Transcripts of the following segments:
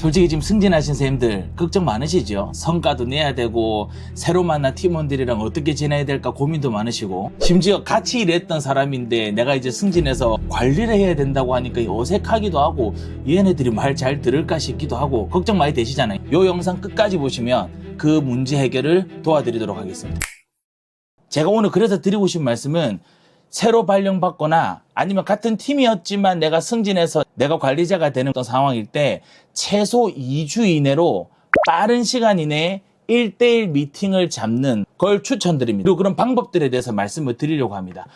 솔직히 지금 승진하신 쌤들 걱정 많으시죠? 성과도 내야 되고 새로 만난 팀원들이랑 어떻게 지내야 될까 고민도 많으시고, 심지어 같이 일했던 사람인데 내가 이제 승진해서 관리를 해야 된다고 하니까 어색하기도 하고 얘네들이 말 잘 들을까 싶기도 하고 걱정 많이 되시잖아요. 이 영상 끝까지 보시면 그 문제 해결을 도와드리도록 하겠습니다. 제가 오늘 그래서 드리고 싶은 말씀은, 새로 발령받거나 아니면 같은 팀이었지만 내가 승진해서 내가 관리자가 되는 어떤 상황일 때 최소 2주 이내로 빠른 시간 이내에 1대1 미팅을 잡는 걸 추천드립니다. 그리고 그런 방법들에 대해서 말씀을 드리려고 합니다.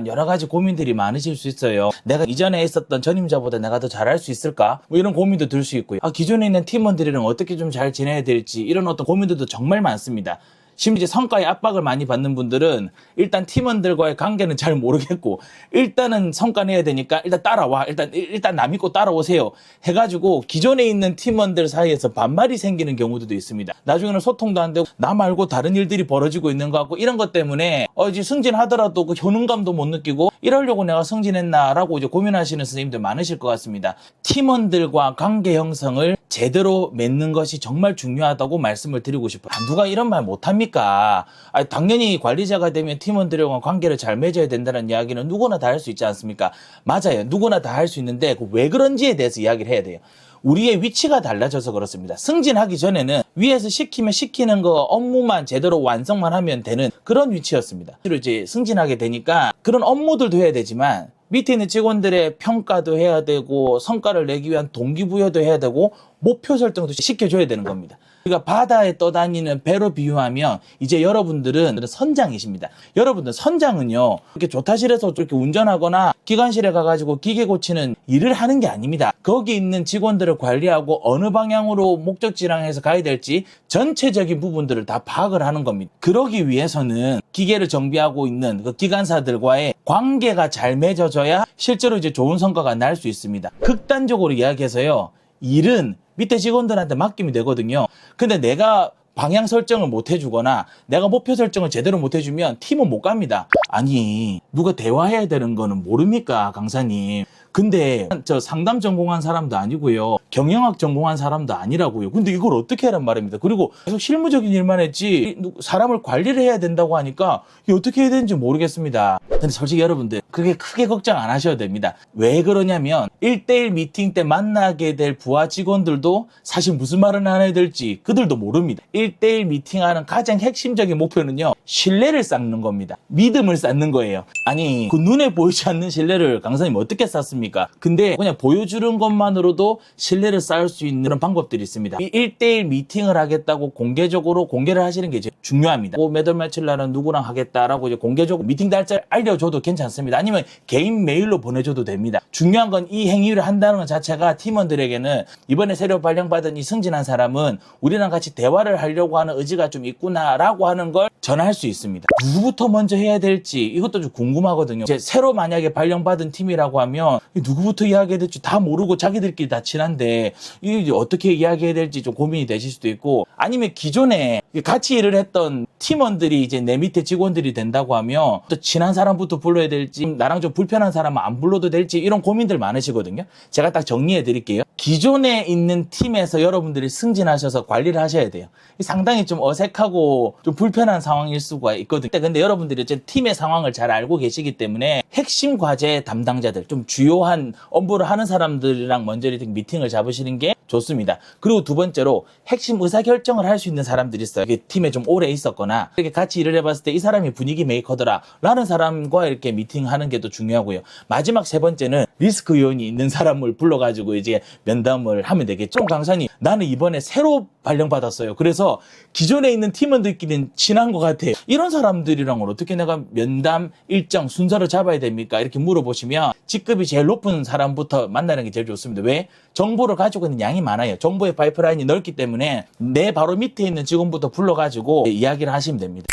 여러 가지 고민들이 많으실 수 있어요. 내가 이전에 있었던 전임자보다 내가 더 잘할 수 있을까? 뭐 이런 고민도 들 수 있고요. 기존에 있는 팀원들이랑 어떻게 좀 잘 지내야 될지 이런 어떤 고민들도 정말 많습니다. 심지어 성과에 압박을 많이 받는 분들은 일단 팀원들과의 관계는 잘 모르겠고 일단은 성과 내야 되니까 일단 따라와, 일단 나 믿고 따라오세요 해가지고 기존에 있는 팀원들 사이에서 반말이 생기는 경우도 있습니다. 나중에는 소통도 안 되고 나 말고 다른 일들이 벌어지고 있는 것 같고, 이런 것 때문에 이제 승진하더라도 그 효능감도 못 느끼고 이러려고 내가 승진했나 라고 이제 고민하시는 선생님들 많으실 것 같습니다. 팀원들과 관계 형성을 제대로 맺는 것이 정말 중요하다고 말씀을 드리고 싶어요. 누가 이런 말 못합니까? 당연히 관리자가 되면 팀원들과 관계를 잘 맺어야 된다는 이야기는 누구나 다 할 수 있지 않습니까? 맞아요. 누구나 다 할 수 있는데 왜 그런지에 대해서 이야기를 해야 돼요. 우리의 위치가 달라져서 그렇습니다. 승진하기 전에는 위에서 시키면 시키는 거 업무만 제대로 완성만 하면 되는 그런 위치였습니다. 이제 승진하게 되니까 그런 업무들도 해야 되지만 밑에 있는 직원들의 평가도 해야 되고 성과를 내기 위한 동기부여도 해야 되고 목표 설정도 시켜줘야 되는 겁니다. 그러니까 바다에 떠다니는 배로 비유하면 이제 여러분들은 선장이십니다. 여러분들 선장은요, 이렇게 조타실에서 이렇게 운전하거나 기관실에 가가지고 기계 고치는 일을 하는 게 아닙니다. 거기 있는 직원들을 관리하고 어느 방향으로 목적지랑 해서 가야 될지 전체적인 부분들을 다 파악을 하는 겁니다. 그러기 위해서는 기계를 정비하고 있는 그 기관사들과의 관계가 잘 맺어져야 실제로 이제 좋은 성과가 날 수 있습니다. 극단적으로 이야기해서요, 일은 밑에 직원들한테 맡기면 되거든요. 근데 내가 방향 설정을 못 해주거나 내가 목표 설정을 제대로 못 해주면 팀은 못 갑니다. 아니, 누가 대화해야 되는 거는 모릅니까, 강사님? 근데 저 상담 전공한 사람도 아니고요, 경영학 전공한 사람도 아니라고요. 근데 이걸 어떻게 하란 말입니다. 그리고 계속 실무적인 일만 했지 사람을 관리를 해야 된다고 하니까 이게 어떻게 해야 되는지 모르겠습니다. 근데 솔직히 여러분들 그렇게 크게 걱정 안 하셔도 됩니다. 왜 그러냐면 1대1 미팅 때 만나게 될 부하 직원들도 사실 무슨 말을 해야 될지 그들도 모릅니다. 1대1 미팅하는 가장 핵심적인 목표는요, 신뢰를 쌓는 겁니다. 믿음을 쌓는 거예요. 아니, 그 눈에 보이지 않는 신뢰를 강사님 어떻게 쌓습니까? 근데 그냥 보여주는 것만으로도 신뢰를 쌓을 수 있는 그런 방법들이 있습니다. 이 1대1 미팅을 하겠다고 공개적으로 공개를 하시는 게 이제 중요합니다. 몇 월 며칠 날은 누구랑 하겠다라고 이제 공개적으로 미팅 날짜를 알려줘도 괜찮습니다. 아니면 개인 메일로 보내줘도 됩니다. 중요한 건 이 행위를 한다는 것 자체가 팀원들에게는 이번에 새로 발령받은 이 승진한 사람은 우리랑 같이 대화를 하려고 하는 의지가 좀 있구나라고 하는 걸 전할 수 있습니다. 누구부터 먼저 해야 될지 이것도 좀 궁금하거든요. 이제 새로 만약에 발령받은 팀이라고 하면 누구부터 이야기해야 될지 다 모르고 자기들끼리 다 친한데 이게 어떻게 이야기해야 될지 좀 고민이 되실 수도 있고, 아니면 기존에 같이 일을 했던 팀원들이 이제 내 밑에 직원들이 된다고 하면 또 친한 사람부터 불러야 될지 나랑 좀 불편한 사람은 안 불러도 될지 이런 고민들 많으시거든요. 제가 딱 정리해 드릴게요. 기존에 있는 팀에서 여러분들이 승진하셔서 관리를 하셔야 돼요. 상당히 좀 어색하고 좀 불편한 상황일 수가 있거든요. 근데 여러분들이 이제 팀의 상황을 잘 알고 계시기 때문에 핵심 과제 담당자들, 좀 주요한 업무를 하는 사람들이랑 먼저 이렇게 미팅을 잡으시는 게 좋습니다. 그리고 두 번째로 핵심 의사결정을 할 수 있는 사람들이 있어요. 팀에 좀 오래 있었거나 이렇게 같이 일을 해봤을 때 이 사람이 분위기 메이커더라 라는 사람과 이렇게 미팅하는 게 더 중요하고요. 마지막 세 번째는 리스크 요인이 있는 사람을 불러가지고 이제 면담을 하면 되겠죠. 강사님, 나는 이번에 새로 발령받았어요. 그래서 기존에 있는 팀원들끼리는 친한 것 같아요. 이런 사람들이랑은 어떻게 내가 면담 일정 순서를 잡아야 됩니까? 이렇게 물어보시면 직급이 제일 높은 사람부터 만나는 게 제일 좋습니다. 왜? 정보를 가지고 있는 양이 많아요. 정보의 파이프라인이 넓기 때문에 내 바로 밑에 있는 직원부터 불러가지고 이야기를 하시면 됩니다.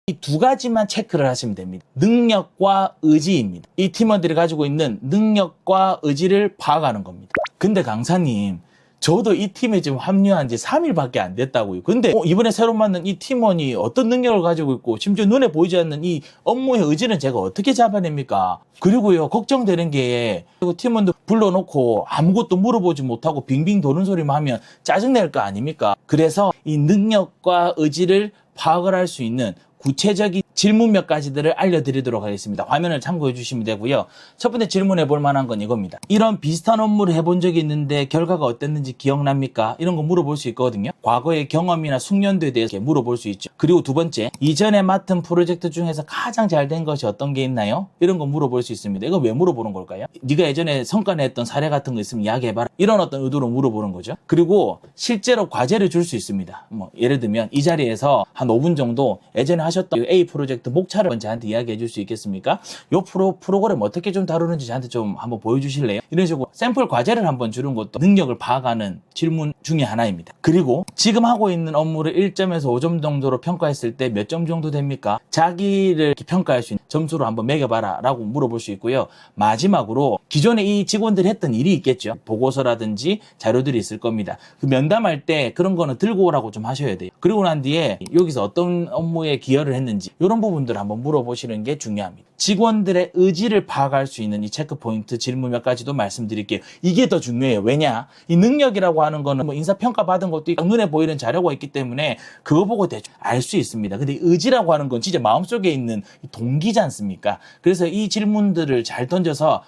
이 두 가지만 체크를 하시면 됩니다. 능력과 의지입니다. 이 팀원들이 가지고 있는 능력과 의지를 파악하는 겁니다. 근데 강사님, 저도 이 팀에 지금 합류한 지 3일밖에 안 됐다고요. 근데 이번에 새로 만난 이 팀원이 어떤 능력을 가지고 있고 심지어 눈에 보이지 않는 이 업무의 의지는 제가 어떻게 잡아냅니까? 그리고요, 걱정되는 게 팀원들 불러놓고 아무것도 물어보지 못하고 빙빙 도는 소리만 하면 짜증낼 거 아닙니까? 그래서 이 능력과 의지를 파악을 할 수 있는 구체적인 질문 몇 가지들을 알려드리도록 하겠습니다. 화면을 참고해 주시면 되고요. 첫 번째 질문해 볼 만한 건 이겁니다. 이런 비슷한 업무를 해본 적이 있는데 결과가 어땠는지 기억납니까? 이런 거 물어볼 수 있거든요. 과거의 경험이나 숙련도에 대해서 물어볼 수 있죠. 그리고 두 번째, 이전에 맡은 프로젝트 중에서 가장 잘 된 것이 어떤 게 있나요? 이런 거 물어볼 수 있습니다. 이거 왜 물어보는 걸까요? 네가 예전에 성과 냈던 사례 같은 거 있으면 이야기해봐라. 이런 어떤 의도로 물어보는 거죠. 그리고 실제로 과제를 줄 수 있습니다. 예를 들면 이 자리에서 한 5분 정도 예전에 하셨던 A 프로젝트 목차를 저한테 이야기해 줄 수 있겠습니까? 요 프로그램 어떻게 좀 다루는지 저한테 좀 한번 보여주실래요? 이런 식으로 샘플 과제를 한번 주는 것도 능력을 파악하는 질문 중에 하나입니다. 그리고 지금 하고 있는 업무를 1점에서 5점 정도로 평가했을 때 몇 점 정도 됩니까? 자기를 평가할 수 있는 점수로 한번 매겨봐라 라고 물어볼 수 있고요. 마지막으로 기존에 이 직원들이 했던 일이 있겠죠. 보고서라든지 자료들이 있을 겁니다. 그 면담할 때 그런 거는 들고 오라고 좀 하셔야 돼요. 그리고 난 뒤에 여기서 어떤 업무에 기여를 했는지 이런 부분들을 한번 물어보시는 게 중요합니다. 직원들의 의지를 파악할 수 있는 이 체크포인트 질문 몇 가지도 말씀드릴게요. 이게 더 중요해요. 왜냐? 이 능력이라고 하는 거는 인사평가 받은 것도 있고 눈에 보이는 자료가 있기 때문에 그거 보고 대충 알 수 있습니다. 근데 의지라고 하는 건 진짜 마음속에 있는 동기지 않습니까? 그래서 이 질문들을 잘 던져서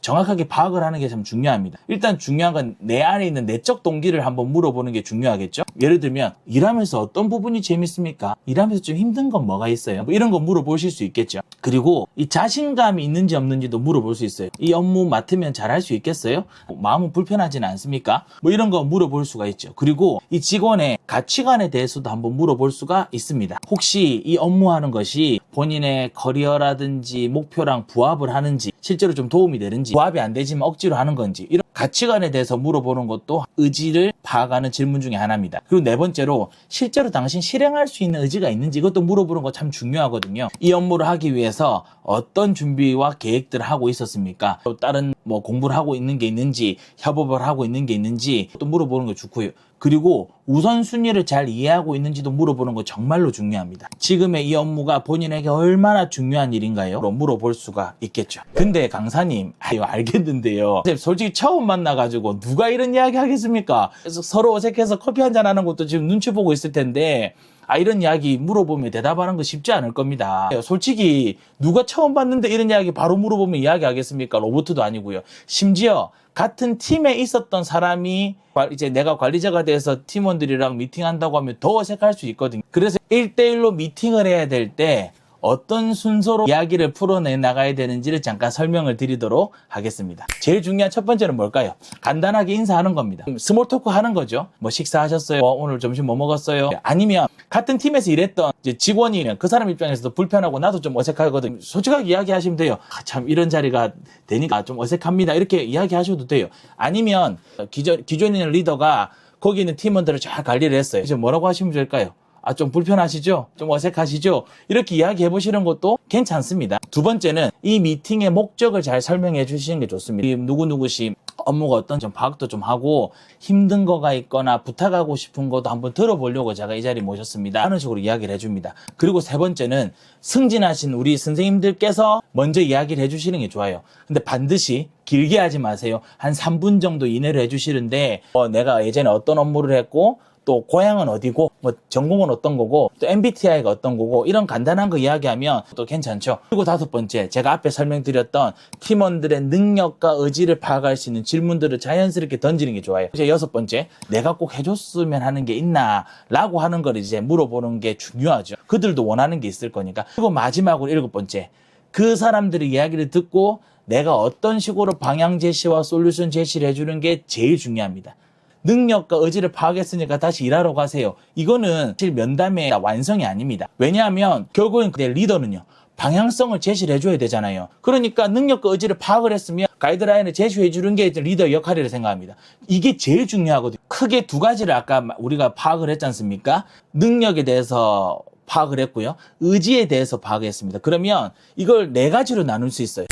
정확하게 파악을 하는 게 참 중요합니다. 일단 중요한 건 내 안에 있는 내적 동기를 한번 물어보는 게 중요하겠죠? 예를 들면 일하면서 어떤 부분이 재밌습니까? 일하면서 좀 힘든 건 뭐가 있어요? 이런 거 물어보실 수 있겠죠? 그리고 이 자신감이 있는지 없는지도 물어볼 수 있어요. 이 업무 맡으면 잘할 수 있겠어요? 마음은 불편하지는 않습니까? 이런 거 물어볼 수가 있죠. 그리고 이 직원의 가치관에 대해서도 한번 물어볼 수가 있습니다. 혹시 이 업무하는 것이 본인의 커리어라든지 목표랑 부합을 하는지, 실제로 좀 도움이 되는지, 부합이 안 되지만 억지로 하는 건지, 이런 가치관에 대해서 물어보는 것도 의지를 파악하는 질문 중에 하나입니다. 그리고 네 번째로 실제로 당신 실행할 수 있는 의지가 있는지 이것도 물어보는 거 참 중요하거든요. 이 업무를 하기 위해서 어떤 준비와 계획들을 하고 있었습니까? 또 다른 공부를 하고 있는 게 있는지, 협업을 하고 있는 게 있는지 또 물어보는 거 좋고요. 그리고 우선순위를 잘 이해하고 있는지도 물어보는 거 정말로 중요합니다. 지금의 이 업무가 본인에게 얼마나 중요한 일인가요? 물어볼 수가 있겠죠. 근데 강사님, 알겠는데요. 솔직히 처음 만나가지고 누가 이런 이야기 하겠습니까? 그래서 서로 어색해서 커피 한잔 하는 것도 지금 눈치 보고 있을 텐데 이런 이야기 물어보면 대답하는 거 쉽지 않을 겁니다. 솔직히 누가 처음 봤는데 이런 이야기 바로 물어보면 이야기하겠습니까? 로봇도 아니고요. 심지어 같은 팀에 있었던 사람이 이제 내가 관리자가 돼서 팀원들이랑 미팅한다고 하면 더 어색할 수 있거든요. 그래서 1대1로 미팅을 해야 될 때 어떤 순서로 이야기를 풀어내 나가야 되는지를 잠깐 설명을 드리도록 하겠습니다. 제일 중요한 첫 번째는 뭘까요? 간단하게 인사하는 겁니다. 스몰 토크 하는 거죠. 식사하셨어요? 오늘 점심 뭐 먹었어요? 아니면 같은 팀에서 일했던 이제 직원이면 그 사람 입장에서도 불편하고 나도 좀 어색하거든요. 솔직하게 이야기하시면 돼요. 참 이런 자리가 되니까 좀 어색합니다. 이렇게 이야기하셔도 돼요. 아니면 기존에 있는 리더가 거기 있는 팀원들을 잘 관리를 했어요. 이제 뭐라고 하시면 될까요? 좀 불편하시죠? 좀 어색하시죠? 이렇게 이야기해 보시는 것도 괜찮습니다. 두 번째는 이 미팅의 목적을 잘 설명해 주시는 게 좋습니다. 이 누구누구시 업무가 어떤 좀 파악도 좀 하고 힘든 거가 있거나 부탁하고 싶은 것도 한번 들어보려고 제가 이 자리에 모셨습니다. 하는 식으로 이야기를 해줍니다. 그리고 세 번째는 승진하신 우리 선생님들께서 먼저 이야기를 해주시는 게 좋아요. 근데 반드시 길게 하지 마세요. 한 3분 정도 이내로 해주시는데 내가 예전에 어떤 업무를 했고 또 고향은 어디고 전공은 어떤 거고 또 MBTI가 어떤 거고 이런 간단한 거 이야기하면 또 괜찮죠. 그리고 다섯 번째, 제가 앞에 설명드렸던 팀원들의 능력과 의지를 파악할 수 있는 질문들을 자연스럽게 던지는 게 좋아요. 이제 여섯 번째, 내가 꼭 해줬으면 하는 게 있나 라고 하는 걸 이제 물어보는 게 중요하죠. 그들도 원하는 게 있을 거니까. 그리고 마지막으로 일곱 번째, 그 사람들의 이야기를 듣고 내가 어떤 식으로 방향 제시와 솔루션 제시를 해주는 게 제일 중요합니다. 능력과 의지를 파악했으니까 다시 일하러 가세요. 이거는 사실 면담의 완성이 아닙니다. 왜냐하면 결국엔 내 리더는요, 방향성을 제시를 해줘야 되잖아요. 그러니까 능력과 의지를 파악을 했으면 가이드라인을 제시해 주는 게 리더의 역할이라고 생각합니다. 이게 제일 중요하거든요. 크게 두 가지를 아까 우리가 파악을 했지 않습니까? 능력에 대해서 파악을 했고요. 의지에 대해서 파악했습니다. 그러면 이걸 네 가지로 나눌 수 있어요.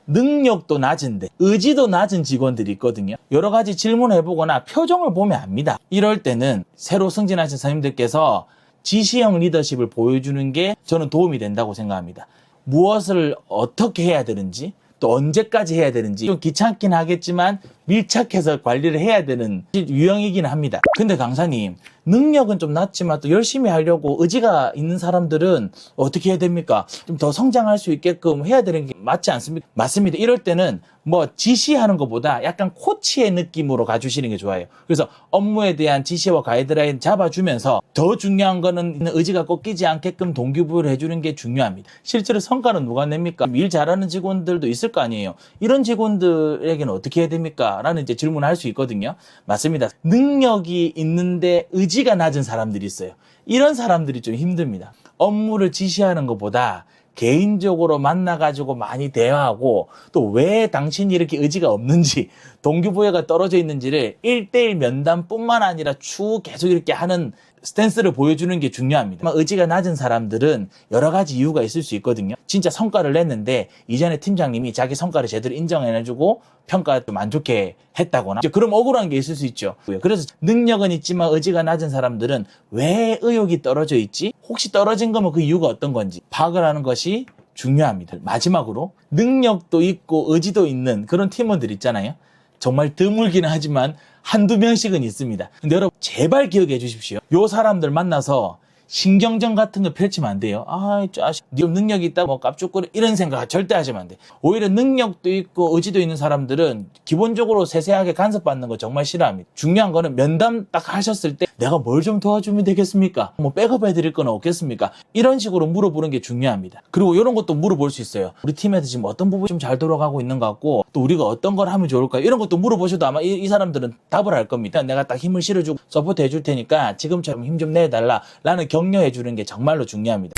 능력도 낮은데 의지도 낮은 직원들이 있거든요. 여러 가지 질문을 해보거나 표정을 보면 압니다. 이럴 때는 새로 승진하신 선임들께서 지시형 리더십을 보여주는 게 저는 도움이 된다고 생각합니다. 무엇을 어떻게 해야 되는지, 또 언제까지 해야 되는지, 좀 귀찮긴 하겠지만 밀착해서 관리를 해야 되는 유형이긴 합니다. 근데 강사님, 능력은 좀 낮지만 또 열심히 하려고 의지가 있는 사람들은 어떻게 해야 됩니까? 좀 더 성장할 수 있게끔 해야 되는 게 맞지 않습니까? 맞습니다. 이럴 때는 뭐 지시하는 것보다 약간 코치의 느낌으로 가주시는 게 좋아요. 그래서 업무에 대한 지시와 가이드라인 잡아주면서 더 중요한 거는 의지가 꺾이지 않게끔 동기부여를 해주는 게 중요합니다. 실제로 성과는 누가 냅니까? 일 잘하는 직원들도 있을 거 아니에요. 이런 직원들에게는 어떻게 해야 됩니까? 라는 이제 질문을 할 수 있거든요. 맞습니다. 능력이 있는데 의지가 낮은 사람들이 있어요. 이런 사람들이 좀 힘듭니다. 업무를 지시하는 것보다 개인적으로 만나가지고 많이 대화하고 또 왜 당신이 이렇게 의지가 없는지 동기부여가 떨어져 있는지를 1대1 면담뿐만 아니라 쭉 계속 이렇게 하는 스탠스를 보여주는 게 중요합니다. 의지가 낮은 사람들은 여러 가지 이유가 있을 수 있거든요. 진짜 성과를 냈는데 이전에 팀장님이 자기 성과를 제대로 인정해주고 평가 좀 안 좋게 했다거나 그럼 억울한 게 있을 수 있죠. 그래서 능력은 있지만 의지가 낮은 사람들은 왜 의욕이 떨어져 있지? 혹시 떨어진 거면 그 이유가 어떤 건지 파악을 하는 것이 중요합니다. 마지막으로 능력도 있고 의지도 있는 그런 팀원들 있잖아요. 정말 드물기는 하지만 한두 명씩은 있습니다. 근데 여러분 제발 기억해 주십시오. 요 사람들 만나서 신경전 같은 거 펼치면 안 돼요. 아, 자식, 네 능력이 있다, 뭐 깝죽거려 이런 생각 절대 하시면 안 돼. 오히려 능력도 있고 의지도 있는 사람들은 기본적으로 세세하게 간섭받는 거 정말 싫어합니다. 중요한 거는 면담 딱 하셨을 때 내가 뭘 좀 도와주면 되겠습니까? 뭐 백업해 드릴 건 없겠습니까? 이런 식으로 물어보는 게 중요합니다. 그리고 이런 것도 물어볼 수 있어요. 우리 팀에서 지금 어떤 부분이 좀 잘 돌아가고 있는 것 같고 또 우리가 어떤 걸 하면 좋을까? 이런 것도 물어보셔도 아마 이 사람들은 답을 할 겁니다. 내가 딱 힘을 실어주고 서포트 해줄 테니까 지금처럼 힘 좀 내달라 라는 격려해 주는 게 정말로 중요합니다.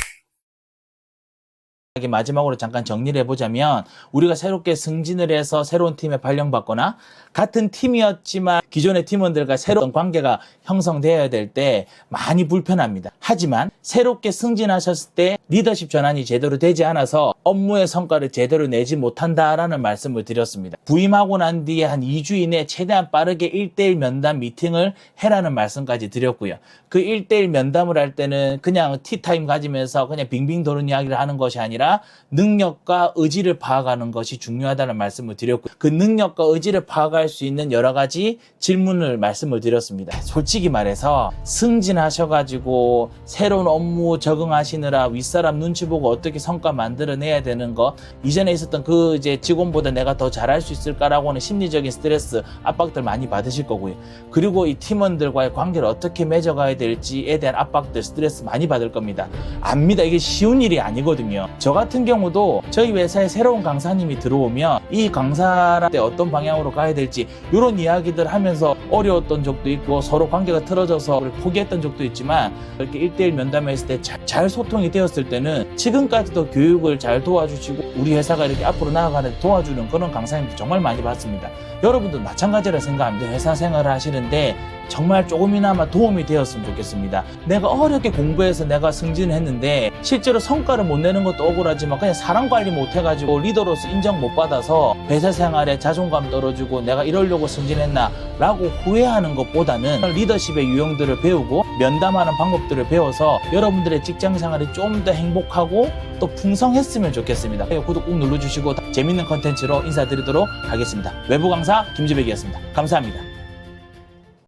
마지막으로 잠깐 정리를 해보자면 우리가 새롭게 승진을 해서 새로운 팀에 발령받거나 같은 팀이었지만 기존의 팀원들과 새로운 관계가 형성되어야 될 때 많이 불편합니다. 하지만 새롭게 승진하셨을 때 리더십 전환이 제대로 되지 않아서 업무의 성과를 제대로 내지 못한다라는 말씀을 드렸습니다. 부임하고 난 뒤에 한 2주 이내에 최대한 빠르게 1대1 면담 미팅을 해라는 말씀까지 드렸고요. 그 1대1 면담을 할 때는 그냥 티타임 가지면서 그냥 빙빙 도는 이야기를 하는 것이 아니라 능력과 의지를 파악하는 것이 중요하다는 말씀을 드렸고 그 능력과 의지를 파악할 수 있는 여러 가지 질문을 말씀을 드렸습니다. 솔직히 말해서 승진하셔가지고 새로운 업무 적응하시느라 윗사람 눈치 보고 어떻게 성과 만들어내야 되는 거 이전에 있었던 그 이제 직원보다 내가 더 잘할 수 있을까라고 하는 심리적인 스트레스 압박들 많이 받으실 거고요. 그리고 이 팀원들과의 관계를 어떻게 맺어가야 될지에 대한 압박들 스트레스 많이 받을 겁니다. 압니다. 이게 쉬운 일이 아니거든요. 저 같은 경우도 저희 회사에 새로운 강사님이 들어오면 이 강사한테 어떤 방향으로 가야 될지 이런 이야기들 하면서 어려웠던 적도 있고 서로 관계가 틀어져서 포기했던 적도 있지만 이렇게 1대1 면담했을 때 잘 소통이 되었을 때는 지금까지도 교육을 잘 도와주시고 우리 회사가 이렇게 앞으로 나아가는 데 도와주는 그런 강사님들 정말 많이 봤습니다. 여러분도 마찬가지라 생각합니다. 회사 생활을 하시는데 정말 조금이나마 도움이 되었으면 좋겠습니다. 내가 어렵게 공부해서 내가 승진을 했는데 실제로 성과를 못 내는 것도 억울하지만 그냥 사람 관리 못 해가지고 리더로서 인정 못 받아서 회사 생활에 자존감 떨어지고 내가 이러려고 승진했나 라고 후회하는 것보다는 리더십의 유형들을 배우고 면담하는 방법들을 배워서 여러분들의 직장 생활이 좀 더 행복하고 또 풍성했으면 좋겠습니다. 구독 꾹 눌러주시고 재밌는 컨텐츠로 인사드리도록 하겠습니다. 외부 강사 김주백이었습니다. 감사합니다.